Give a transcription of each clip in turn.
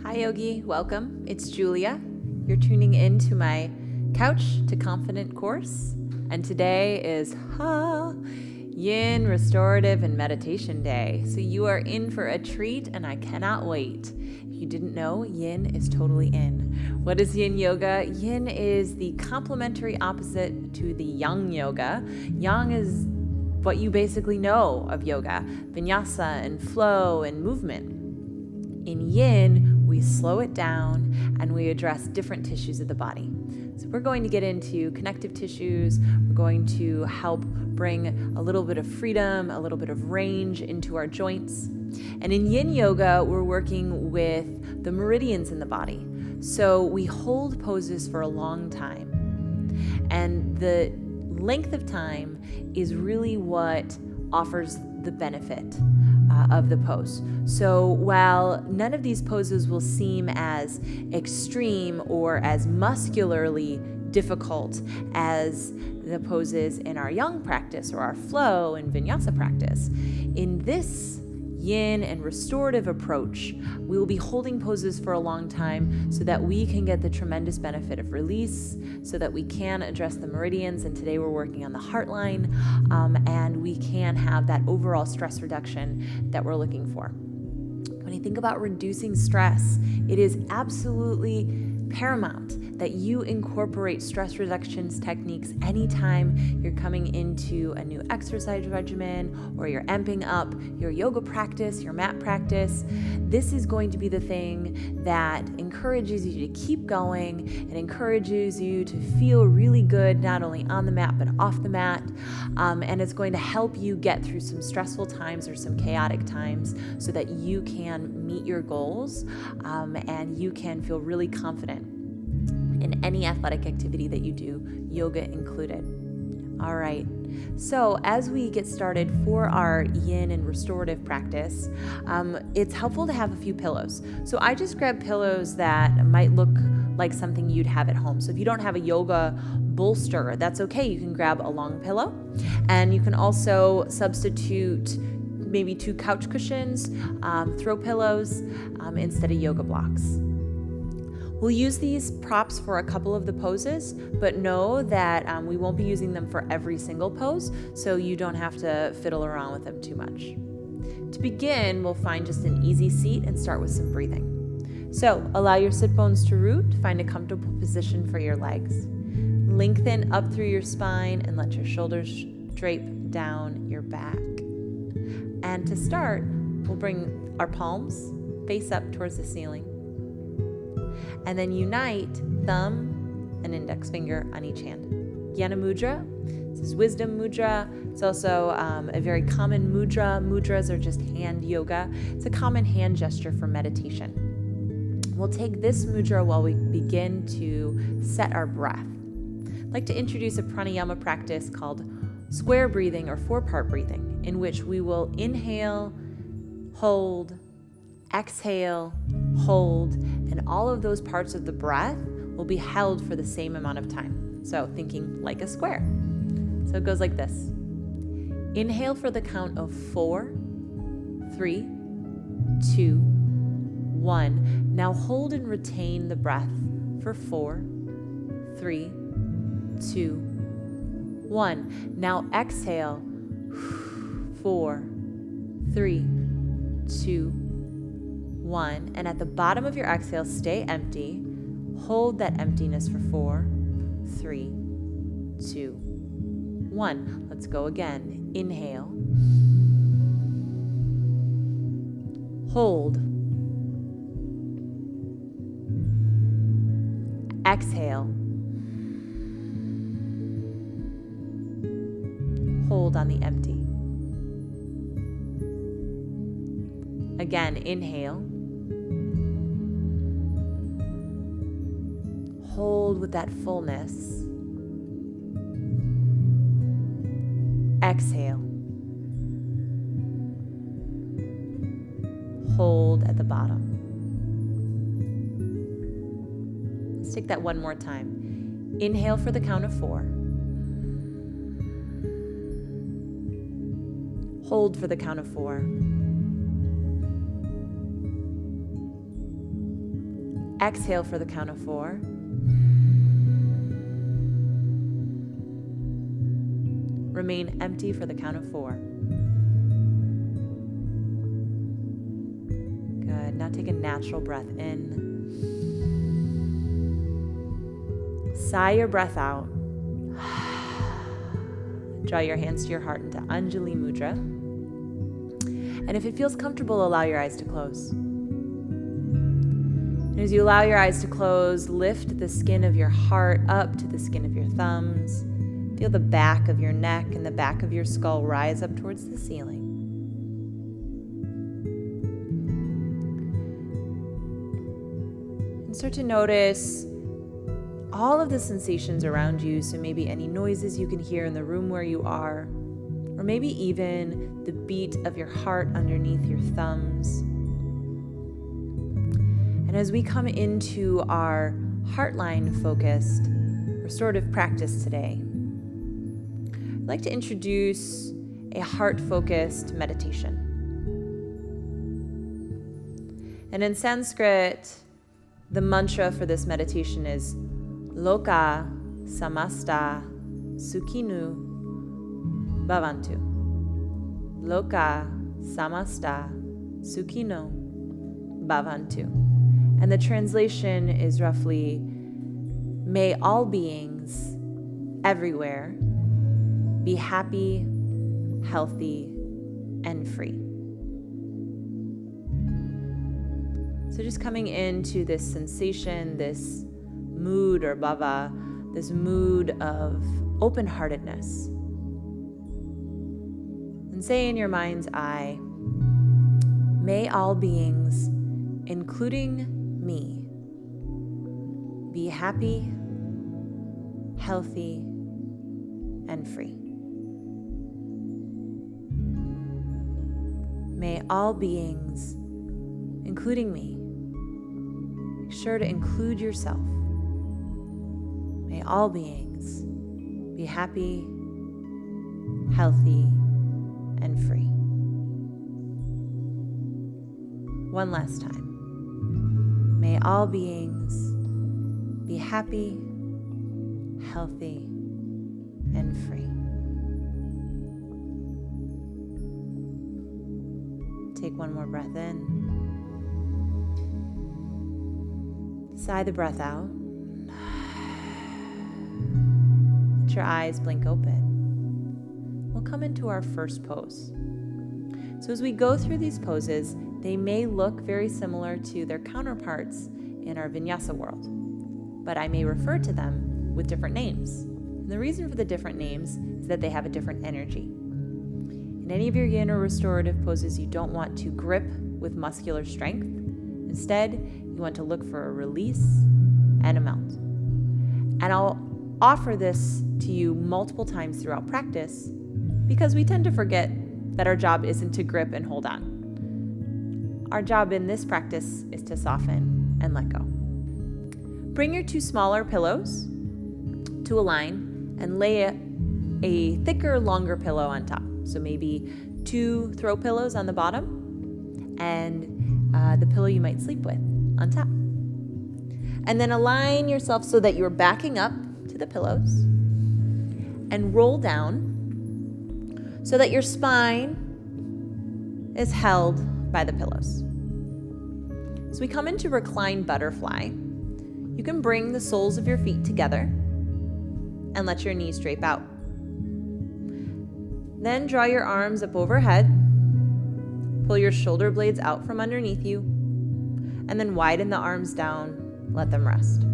Hi Yogi, welcome. It's Julia. You're tuning in to my Couch to Confident course, and today is Yin, Restorative, and Meditation Day. So you are in for a treat, and I cannot wait. If you didn't know, Yin is totally in. What is Yin Yoga? Yin is the complementary opposite to the Yang Yoga. Yang is what you basically know of yoga, Vinyasa and flow and movement. In Yin, we slow it down and we address different tissues of the body. So we're going to get into connective tissues. We're going to help bring a little bit of freedom, a little bit of range into our joints. And in Yin Yoga, we're working with the meridians in the body. So we hold poses for a long time. And the length of time is really what offers the benefit of the pose. So while none of these poses will seem as extreme or as muscularly difficult as the poses in our Yang practice or our flow and Vinyasa practice, in this Yin and restorative approach, we will be holding poses for a long time so that we can get the tremendous benefit of release, so that we can address the meridians. And today we're working on the heart line, and we can have that overall stress reduction that we're looking for. When you think about reducing stress, it is absolutely paramount that you incorporate stress reductions techniques anytime you're coming into a new exercise regimen or you're amping up your yoga practice, your mat practice. This is going to be the thing that encourages you to keep going and encourages you to feel really good, not only on the mat, but off the mat. And it's going to help you get through some stressful times or some chaotic times so that you can meet your goals, and you can feel really confident in any athletic activity that you do, yoga included. All right, so as we get started for our Yin and restorative practice, it's helpful to have a few pillows. So I just grabbed pillows that might look like something you'd have at home. So if you don't have a yoga bolster, that's okay. You can grab a long pillow, and you can also substitute maybe 2 couch cushions, throw pillows, instead of yoga blocks. We'll use these props for a couple of the poses, but know that we won't be using them for every single pose, so you don't have to fiddle around with them too much. To begin, we'll find just an easy seat and start with some breathing. So allow your sit bones to root, find a comfortable position for your legs. Lengthen up through your spine and let your shoulders drape down your back. And to start, we'll bring our palms face up towards the ceiling. And then unite thumb and index finger on each hand. Jnana Mudra. This is Wisdom Mudra. It's also a very common mudra. Mudras are just hand yoga. It's a common hand gesture for meditation. We'll take this mudra while we begin to set our breath. I'd like to introduce a pranayama practice called square breathing or 4-part breathing, in which we will inhale, hold, exhale, hold, and all of those parts of the breath will be held for the same amount of time. So thinking like a square. So it goes like this. Inhale for the count of 4, 3, 2, 1. Now hold and retain the breath for 4, 3, 2, 1. Now exhale. 4, 3, 2, 1. And at the bottom of your exhale, stay empty. Hold that emptiness for 4, 3, 2, 1. Let's go again. Inhale. Hold. Exhale. Hold on the empty. Again, inhale. Hold with that fullness. Exhale. Hold at the bottom. Let's take that one more time. Inhale for the count of 4. Hold for the count of 4. Exhale for the count of 4. Remain empty for the count of 4. Good. Now take a natural breath in. Sigh your breath out. Draw your hands to your heart into Anjali Mudra. And if it feels comfortable, allow your eyes to close. And as you allow your eyes to close, lift the skin of your heart up to the skin of your thumbs. Feel the back of your neck and the back of your skull rise up towards the ceiling. And start to notice all of the sensations around you, so maybe any noises you can hear in the room where you are, or maybe even the beat of your heart underneath your thumbs. And as we come into our heartline-focused restorative practice today, I'd like to introduce a heart-focused meditation. And in Sanskrit, the mantra for this meditation is Loka samasta sukhinu bhavantu. Loka samasta sukhino bhavantu. And the translation is roughly, may all beings everywhere be happy, healthy, and free. So just coming into this sensation, this mood or bhava, this mood of open-heartedness. And say in your mind's eye, may all beings, including me, be happy, healthy, and free. May all beings, including me, make sure to include yourself. May all beings be happy, healthy, and free. One last time. May all beings be happy, healthy, and free. Take one more breath in. Sigh the breath out. Let your eyes blink open. We'll come into our first pose. So as we go through these poses, they may look very similar to their counterparts in our Vinyasa world, but I may refer to them with different names. And the reason for the different names is that they have a different energy. In any of your Yin or restorative poses, you don't want to grip with muscular strength. Instead, you want to look for a release and a melt. And I'll offer this to you multiple times throughout practice because we tend to forget that our job isn't to grip and hold on. Our job in this practice is to soften and let go. Bring your 2 smaller pillows to a line and lay a thicker, longer pillow on top. So maybe 2 throw pillows on the bottom and the pillow you might sleep with on top. And then align yourself so that you're backing up to the pillows and roll down so that your spine is held by the pillows. So we come into Recline Butterfly. You can bring the soles of your feet together and let your knees drape out. Then draw your arms up overhead. Pull your shoulder blades out from underneath you, and then widen the arms down, let them rest.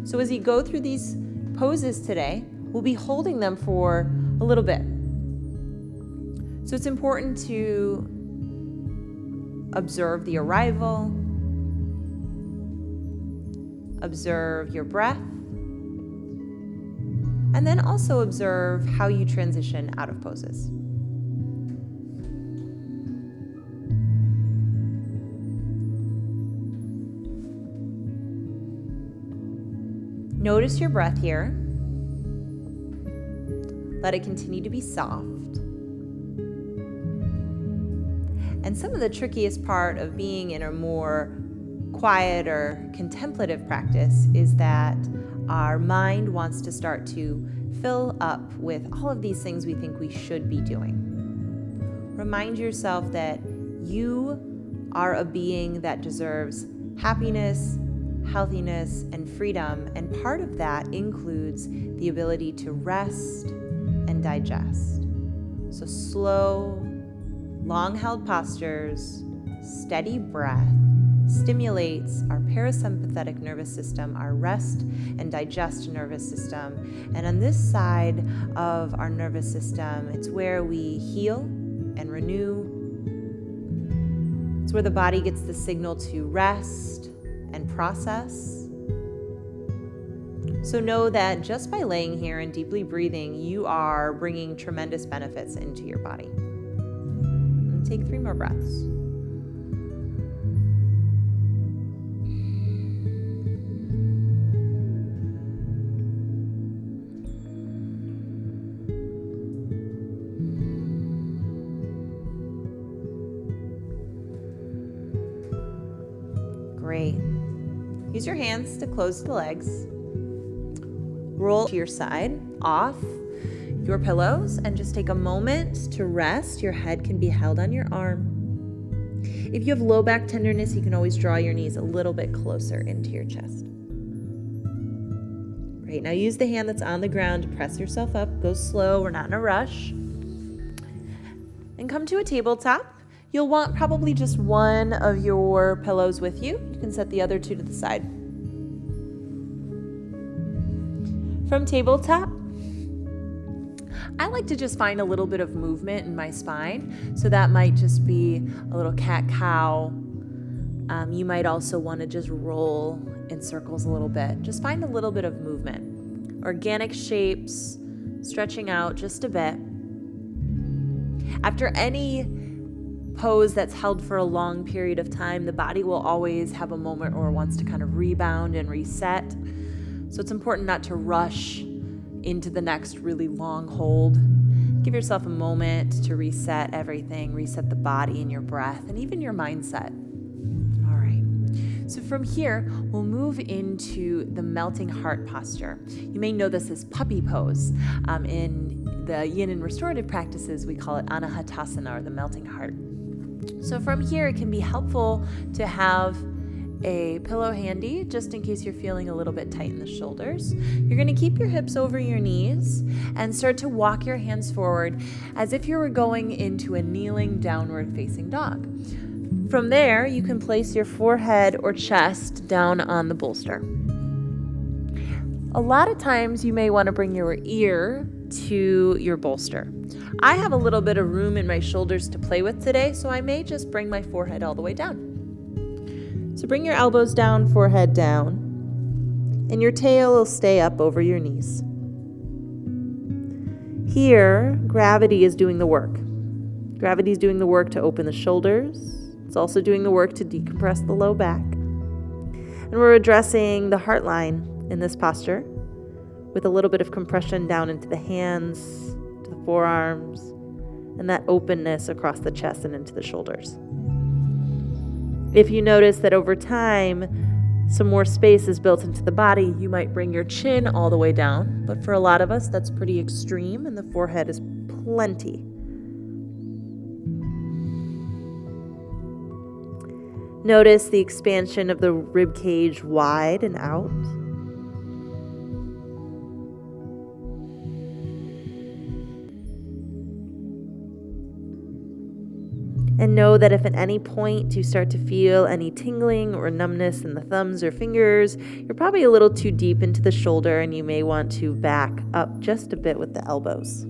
So as you go through these poses today, we'll be holding them for a little bit. So it's important to observe the arrival, observe your breath, and then also observe how you transition out of poses. Notice your breath here. Let it continue to be soft. And some of the trickiest part of being in a more quiet or contemplative practice is that our mind wants to start to fill up with all of these things we think we should be doing. Remind yourself that you are a being that deserves happiness, healthiness, and freedom, and part of that includes the ability to rest and digest. So slow, long-held postures, steady breath stimulates our parasympathetic nervous system, our rest and digest nervous system. And on this side of our nervous system, it's where we heal and renew. It's where the body gets the signal to rest and process. So know that just by laying here and deeply breathing, you are bringing tremendous benefits into your body. And take 3 more breaths. Great. Use your hands to close the legs. Roll to your side, off your pillows, and just take a moment to rest. Your head can be held on your arm. If you have low back tenderness, you can always draw your knees a little bit closer into your chest. Great. Now use the hand that's on the ground to press yourself up. Go slow. We're not in a rush. And come to a tabletop. You'll want probably just one of your pillows with you. You can set the other 2 to the side. From tabletop, I like to just find a little bit of movement in my spine. So that might just be a little cat-cow. You might also want to just roll in circles a little bit. Just find a little bit of movement. Organic shapes, stretching out just a bit. After any pose that's held for a long period of time, the body will always have a moment where it wants to kind of rebound and reset. So it's important not to rush into the next really long hold. Give yourself a moment to reset everything, reset the body and your breath and even your mindset. All right. So from here, we'll move into the melting heart posture. You may know this as puppy pose. In the Yin and Restorative practices, we call it Anahatasana, or the melting heart. So from here, it can be helpful to have a pillow handy just in case you're feeling a little bit tight in the shoulders. You're going to keep your hips over your knees and start to walk your hands forward as if you were going into a kneeling downward facing dog. From there, you can place your forehead or chest down on the bolster. A lot of times you may want to bring your ear to your bolster. I have a little bit of room in my shoulders to play with today, so I may just bring my forehead all the way down. So bring your elbows down, forehead down, and your tail will stay up over your knees. Here, gravity is doing the work. Gravity is doing the work to open the shoulders. It's also doing the work to decompress the low back. And we're addressing the heart line in this posture with a little bit of compression down into the hands, to the forearms, and that openness across the chest and into the shoulders. If you notice that over time, some more space is built into the body, you might bring your chin all the way down. But for a lot of us, that's pretty extreme, and the forehead is plenty. Notice the expansion of the rib cage wide and out. And know that if at any point you start to feel any tingling or numbness in the thumbs or fingers, you're probably a little too deep into the shoulder and you may want to back up just a bit with the elbows.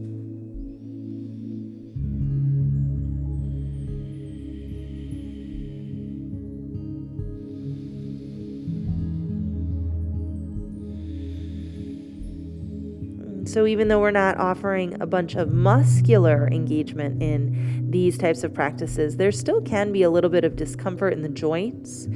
So even though we're not offering a bunch of muscular engagement in these types of practices, there still can be a little bit of discomfort in the joints.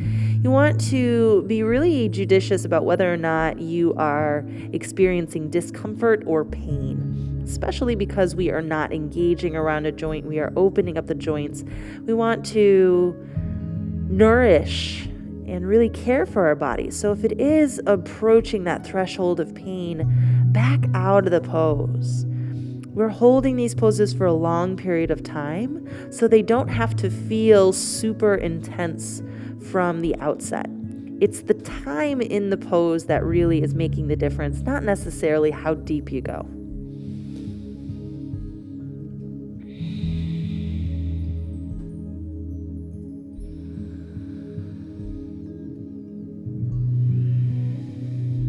You want to be really judicious about whether or not you are experiencing discomfort or pain, especially because we are not engaging around a joint. We are opening up the joints. We want to nourish and really care for our bodies. So if it is approaching that threshold of pain, back out of the pose. We're holding these poses for a long period of time, so they don't have to feel super intense from the outset. It's the time in the pose that really is making the difference, not necessarily how deep you go.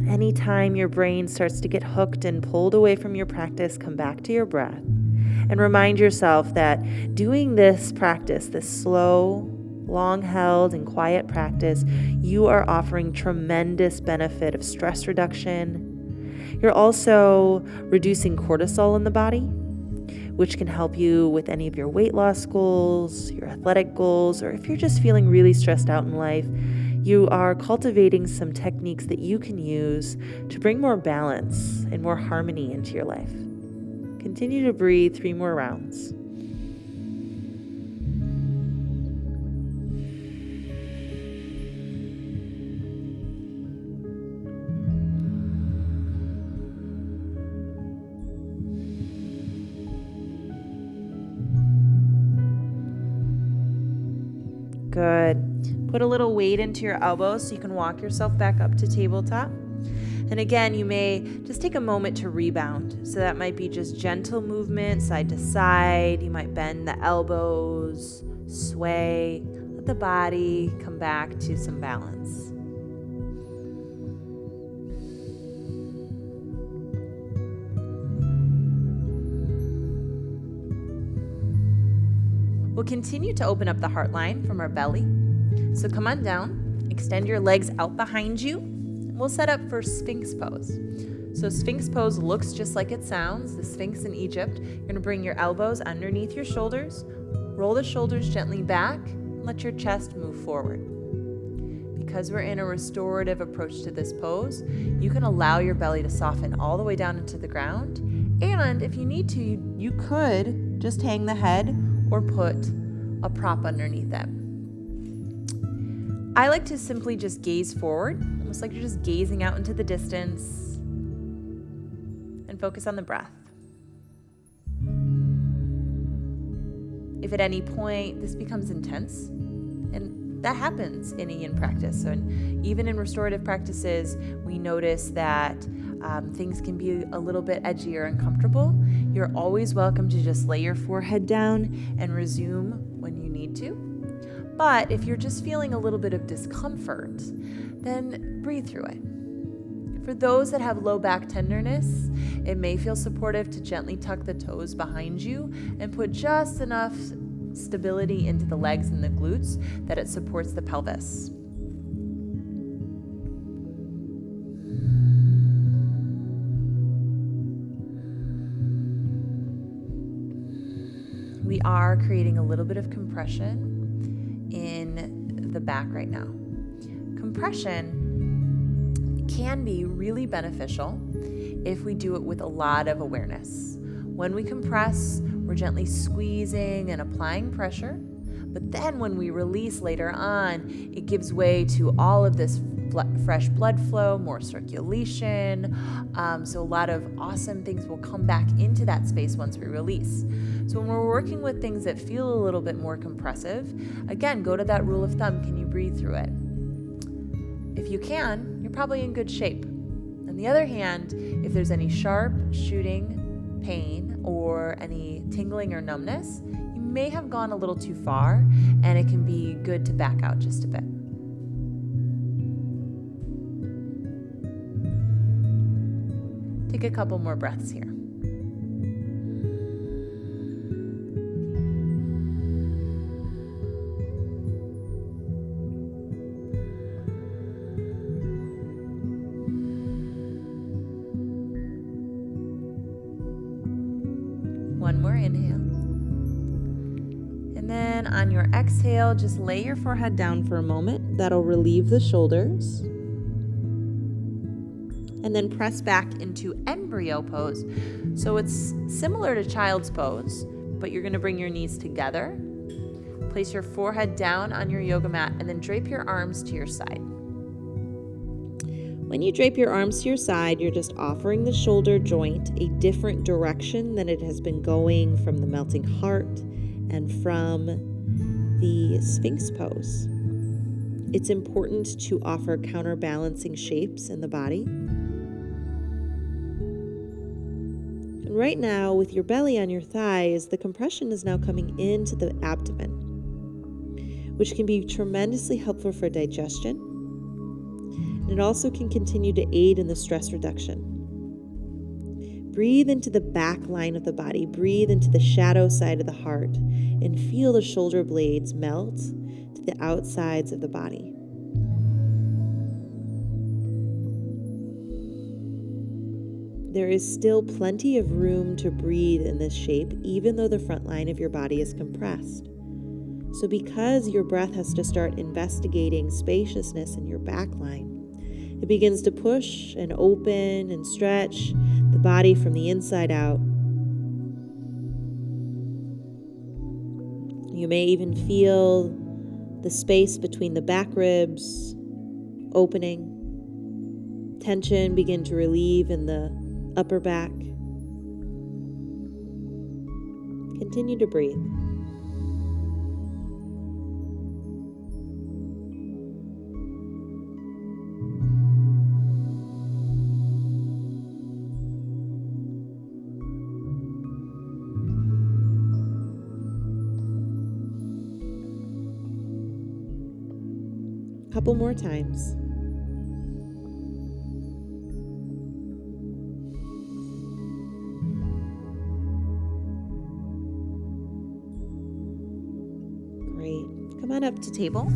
Anytime your brain starts to get hooked and pulled away from your practice, come back to your breath and remind yourself that doing this practice, this slow, long-held and quiet practice, you are offering tremendous benefit of stress reduction. You're also reducing cortisol in the body, which can help you with any of your weight loss goals, your athletic goals, or if you're just feeling really stressed out in life. You are cultivating some techniques that you can use to bring more balance and more harmony into your life. Continue to breathe 3 more rounds. Good. Put a little weight into your elbows so you can walk yourself back up to tabletop. And again, you may just take a moment to rebound. So that might be just gentle movement side to side. You might bend the elbows, sway, let the body come back to some balance. We'll continue to open up the heart line from our belly. So come on down, extend your legs out behind you. We'll set up for Sphinx Pose. So Sphinx Pose looks just like it sounds, the Sphinx in Egypt. You're going to bring your elbows underneath your shoulders, roll the shoulders gently back, and let your chest move forward. Because we're in a restorative approach to this pose, you can allow your belly to soften all the way down into the ground. And if you need to, you could just hang the head or put a prop underneath it. I like to simply just gaze forward, almost like you're just gazing out into the distance, and focus on the breath. If at any point this becomes intense, and that happens in a yin practice, and even in restorative practices, we notice that things can be a little bit edgy or uncomfortable, you're always welcome to just lay your forehead down and resume when you need to. But if you're just feeling a little bit of discomfort, then breathe through it. For those that have low back tenderness, it may feel supportive to gently tuck the toes behind you and put just enough stability into the legs and the glutes that it supports the pelvis. We are creating a little bit of compression in the back right now. Compression can be really beneficial if we do it with a lot of awareness. When we compress, we're gently squeezing and applying pressure, but then when we release later on, it gives way to all of this fresh blood flow, more circulation. So a lot of awesome things will come back into that space once we release. So when we're working with things that feel a little bit more compressive, again, go to that rule of thumb. Can you breathe through it? If you can, you're probably in good shape. On the other hand, if there's any sharp shooting pain or any tingling or numbness, you may have gone a little too far, and it can be good to back out just a bit. Take a couple more breaths here. One more inhale. And then on your exhale, just lay your forehead down for a moment. That'll relieve the shoulders. And then press back into embryo pose. So it's similar to child's pose, but you're going to bring your knees together. Place your forehead down on your yoga mat and then drape your arms to your side. When you drape your arms to your side, you're just offering the shoulder joint a different direction than it has been going from the melting heart and from the Sphinx Pose. It's important to offer counterbalancing shapes in the body. And right now, with your belly on your thighs, the compression is now coming into the abdomen, which can be tremendously helpful for digestion. And it also can continue to aid in the stress reduction. Breathe into the back line of the body. Breathe into the shadow side of the heart and feel the shoulder blades melt to the outsides of the body. There is still plenty of room to breathe in this shape, even though the front line of your body is compressed. So because your breath has to start investigating spaciousness in your back line, it begins to push and open and stretch the body from the inside out. You may even feel the space between the back ribs opening. Tension begin to relieve in the upper back. Continue to breathe. Couple more times. Great. Come on up to table.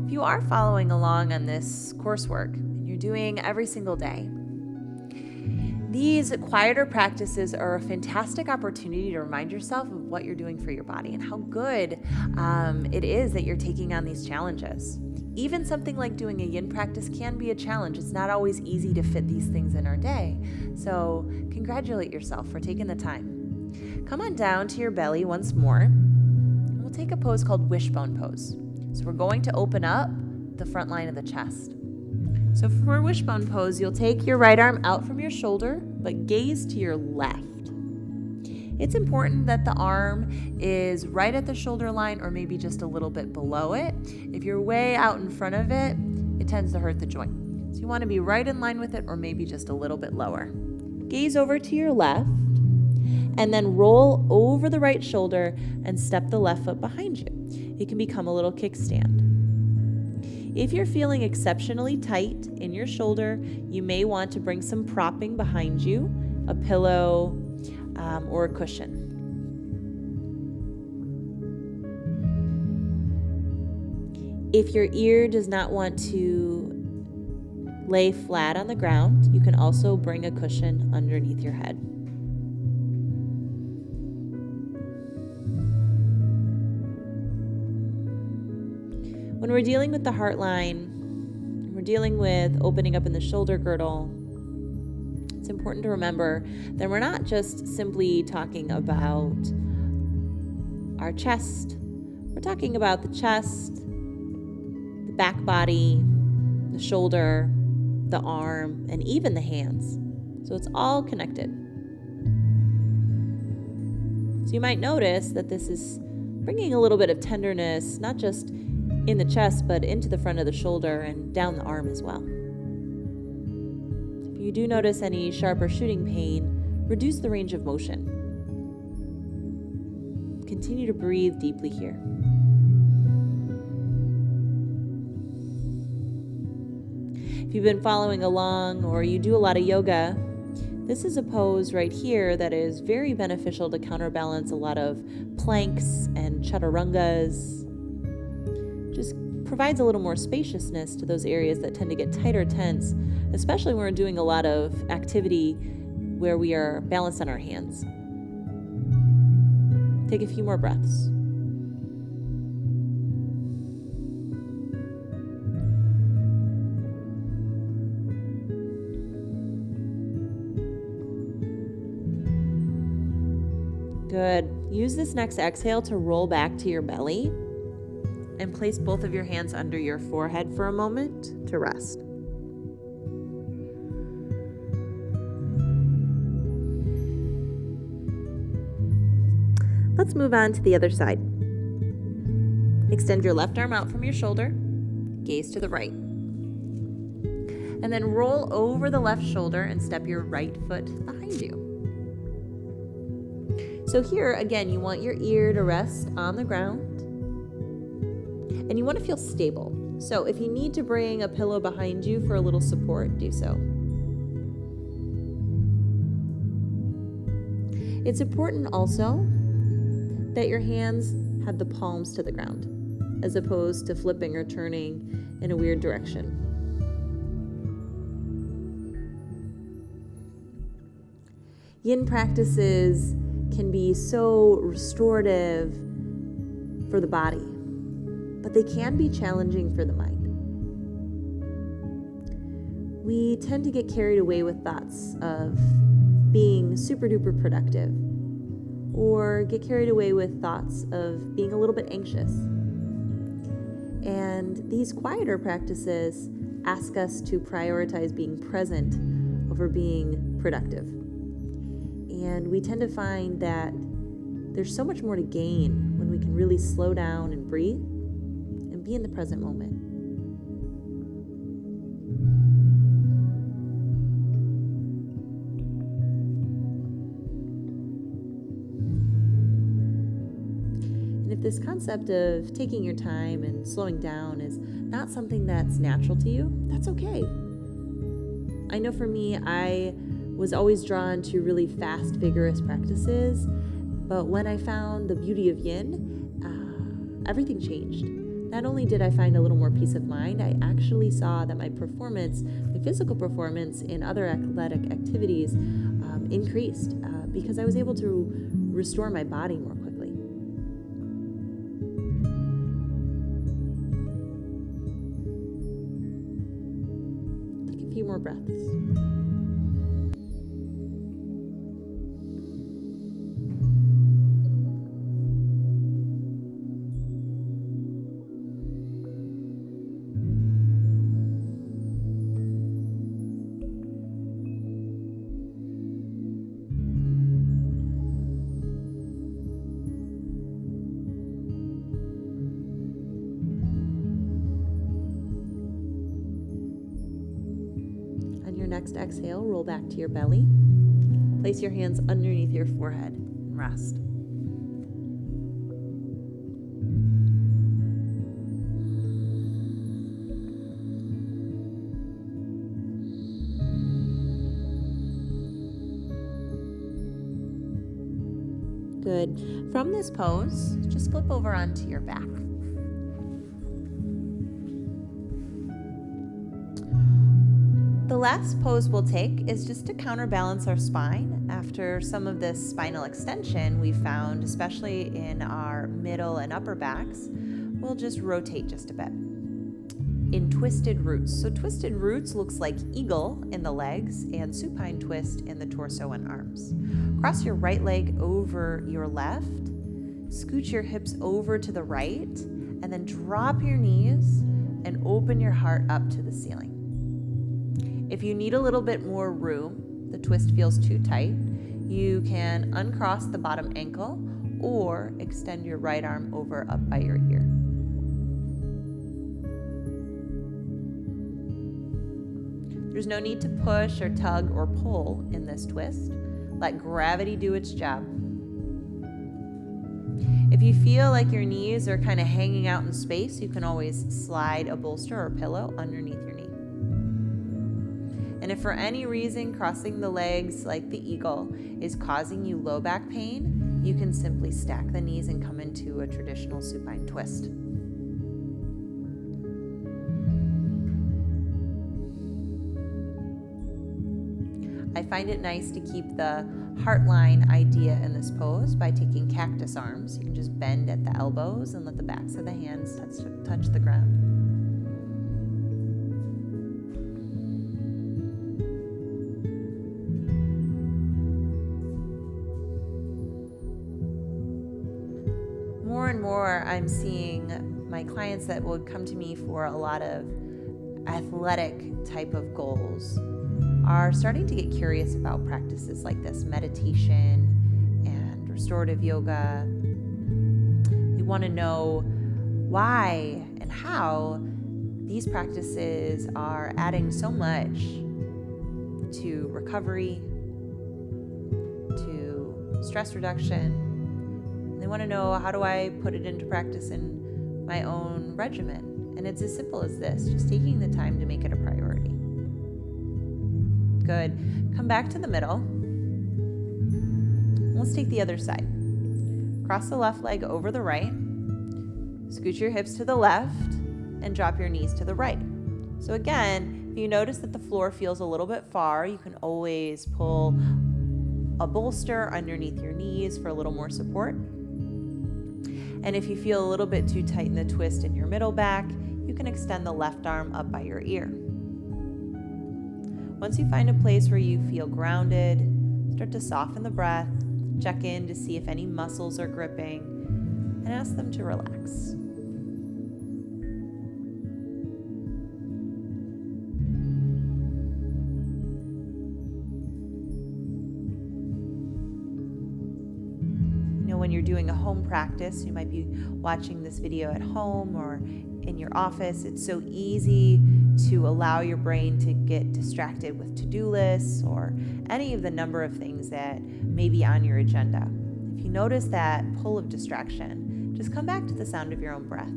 If you are following along on this coursework and you're doing every single day, these quieter practices are a fantastic opportunity to remind yourself of what you're doing for your body and how good it is that you're taking on these challenges. Even something like doing a yin practice can be a challenge. It's not always easy to fit these things in our day. So congratulate yourself for taking the time. Come on down to your belly once more. And we'll take a pose called Wishbone Pose. So we're going to open up the front line of the chest. So for Wishbone Pose, you'll take your right arm out from your shoulder, but gaze to your left. It's important that the arm is right at the shoulder line or maybe just a little bit below it. If you're way out in front of it, it tends to hurt the joint. So you want to be right in line with it or maybe just a little bit lower. Gaze over to your left and then roll over the right shoulder and step the left foot behind you. It can become a little kickstand. If you're feeling exceptionally tight in your shoulder, you may want to bring some propping behind you, a pillow, or a cushion. If your ear does not want to lay flat on the ground, you can also bring a cushion underneath your head. When we're dealing with the heart line, we're dealing with opening up in the shoulder girdle, it's important to remember that we're not just simply talking about our chest. We're talking about the chest, the back body, the shoulder, the arm, and even the hands. So it's all connected. So you might notice that this is bringing a little bit of tenderness, not just in the chest, but into the front of the shoulder and down the arm as well. If you do notice any sharp or shooting pain, reduce the range of motion. Continue to breathe deeply here. If you've been following along or you do a lot of yoga, this is a pose right here that is very beneficial to counterbalance a lot of planks and chaturangas. Just provides a little more spaciousness to those areas that tend to get tight or tense, especially when we're doing a lot of activity where we are balanced on our hands. Take a few more breaths. Good. Use this next exhale to roll back to your belly and place both of your hands under your forehead for a moment to rest. Let's move on to the other side. Extend your left arm out from your shoulder, gaze to the right. And then roll over the left shoulder and step your right foot behind you. So here, again, you want your ear to rest on the ground and you want to feel stable. So if you need to bring a pillow behind you for a little support, do so. It's important also that your hands have the palms to the ground, as opposed to flipping or turning in a weird direction. Yin practices can be so restorative for the body, but they can be challenging for the mind. We tend to get carried away with thoughts of being super duper productive, or get carried away with thoughts of being a little bit anxious. And these quieter practices ask us to prioritize being present over being productive. And we tend to find that there's so much more to gain when we can really slow down and breathe and be in the present moment. And if this concept of taking your time and slowing down is not something that's natural to you, that's okay. I know for me, I was always drawn to really fast, vigorous practices, but when I found the beauty of Yin, everything changed. Not only did I find a little more peace of mind, I actually saw that my performance, my physical performance in other athletic activities increased because I was able to restore my body more quickly. Take a few more breaths. Next exhale, roll back to your belly. Place your hands underneath your forehead and rest. Good. From this pose, just flip over onto your back. The last pose we'll take is just to counterbalance our spine. After some of this spinal extension we found, especially in our middle and upper backs, we'll just rotate just a bit. In twisted roots. So twisted roots looks like eagle in the legs and supine twist in the torso and arms. Cross your right leg over your left, scooch your hips over to the right, and then drop your knees and open your heart up to the ceiling. If you need a little bit more room, the twist feels too tight, you can uncross the bottom ankle or extend your right arm over up by your ear. There's no need to push or tug or pull in this twist. Let gravity do its job. If you feel like your knees are kind of hanging out in space, you can always slide a bolster or pillow underneath your knee. And if for any reason crossing the legs like the eagle is causing you low back pain, you can simply stack the knees and come into a traditional supine twist. I find it nice to keep the heart line idea in this pose by taking cactus arms. You can just bend at the elbows and let the backs of the hands touch the ground. more I'm seeing my clients that would come to me for a lot of athletic type of goals are starting to get curious about practices like this, meditation and restorative yoga. They want to know why and how these practices are adding so much to recovery, to stress reduction. They want to know, how do I put it into practice in my own regimen? And it's as simple as this, just taking the time to make it a priority. Good. Come back to the middle. Let's take the other side. Cross the left leg over the right. Scoot your hips to the left and drop your knees to the right. So again, if you notice that the floor feels a little bit far, you can always pull a bolster underneath your knees for a little more support. And if you feel a little bit too tight in the twist in your middle back, you can extend the left arm up by your ear. Once you find a place where you feel grounded, start to soften the breath, check in to see if any muscles are gripping, and ask them to relax. When you're doing a home practice, you might be watching this video at home or in your office. It's so easy to allow your brain to get distracted with to-do lists or any of the number of things that may be on your agenda. If you notice that pull of distraction, just come back to the sound of your own breath.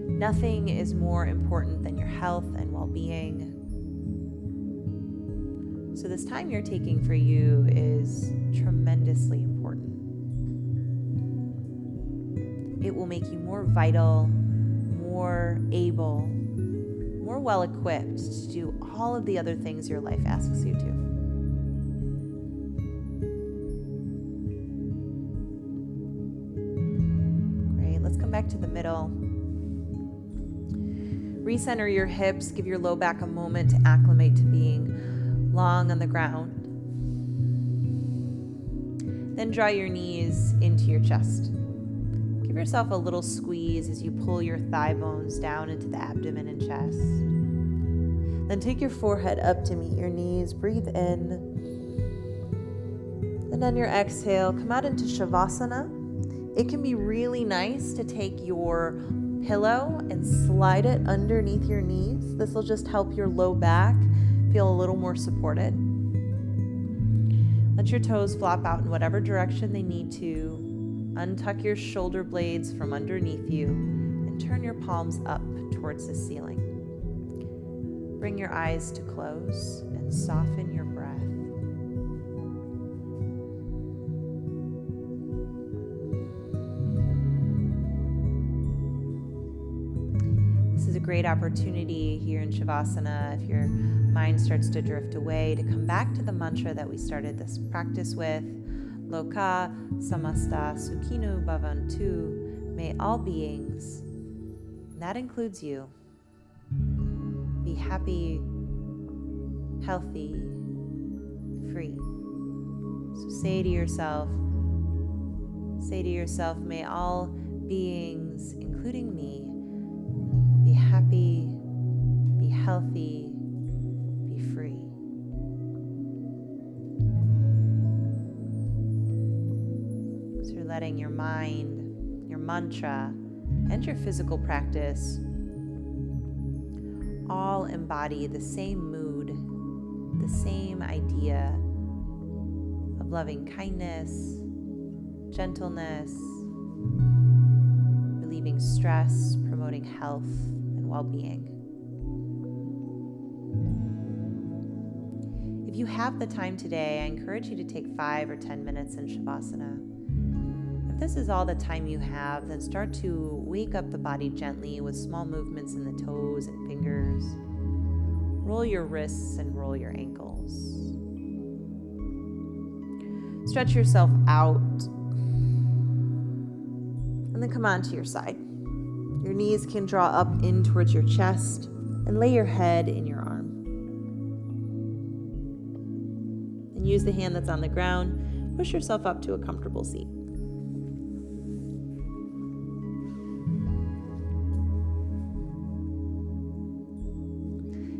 Nothing is more important than your health and well-being. So this time you're taking for you is tremendously important. It will make you more vital, more able, more well-equipped to do all of the other things your life asks you to. Great, let's come back to the middle. Recenter your hips, give your low back a moment to acclimate to being long on the ground. Then draw your knees into your chest. Give yourself a little squeeze as you pull your thigh bones down into the abdomen and chest. Then take your forehead up to meet your knees. Breathe in. And on your exhale, come out into Shavasana. It can be really nice to take your pillow and slide it underneath your knees. This will just help your low back feel a little more supported. Let your toes flop out in whatever direction they need to. Untuck your shoulder blades from underneath you and turn your palms up towards the ceiling. Bring your eyes to close and soften your breath. This is a great opportunity here in Shavasana, if your mind starts to drift away, to come back to the mantra that we started this practice with. Loka samasta sukhino bhavantu. May all beings, and that includes you, be happy, healthy, free. So say to yourself, may all beings, including me, be happy, be healthy, be free. So you're letting your mind, your mantra, and your physical practice all embody the same mood, the same idea of loving kindness, gentleness, relieving stress, promoting health and well-being. If you have the time today, I encourage you to take 5 or 10 minutes in Shavasana. If this is all the time you have, then start to wake up the body gently with small movements in the toes and fingers. Roll your wrists and roll your ankles. Stretch yourself out. And then come onto your side. Your knees can draw up in towards your chest and lay your head in your arm. can use the hand that's on the ground. Push yourself up to a comfortable seat.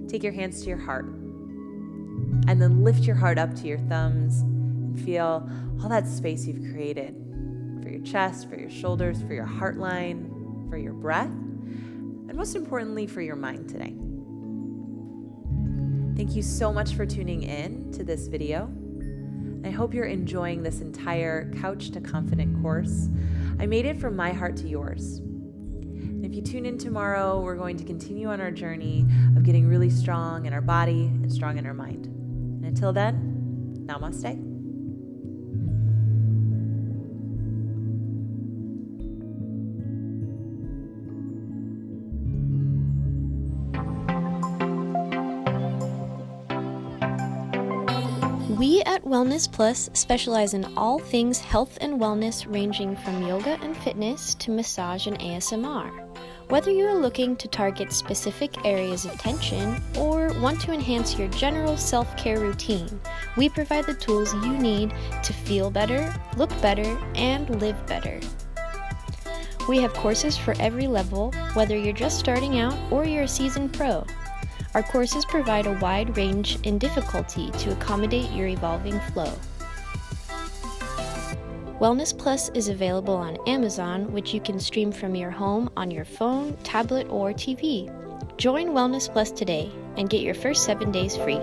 Take your hands to your heart, and then lift your heart up to your thumbs and feel all that space you've created for your chest, for your shoulders, for your heart line, for your breath, and most importantly, for your mind today. Thank you so much for tuning in to this video. I hope you're enjoying this entire Couch to Confident course. I made it from my heart to yours. And if you tune in tomorrow, we're going to continue on our journey of getting really strong in our body and strong in our mind. And until then, namaste. We at Wellness Plus specialize in all things health and wellness, ranging from yoga and fitness to massage and ASMR. Whether you are looking to target specific areas of tension or want to enhance your general self-care routine, we provide the tools you need to feel better, look better, and live better. We have courses for every level, whether you're just starting out or you're a seasoned pro. Our courses provide a wide range in difficulty to accommodate your evolving flow. Wellness Plus is available on Amazon, which you can stream from your home on your phone, tablet, or TV. Join Wellness Plus today and get your first 7 days free.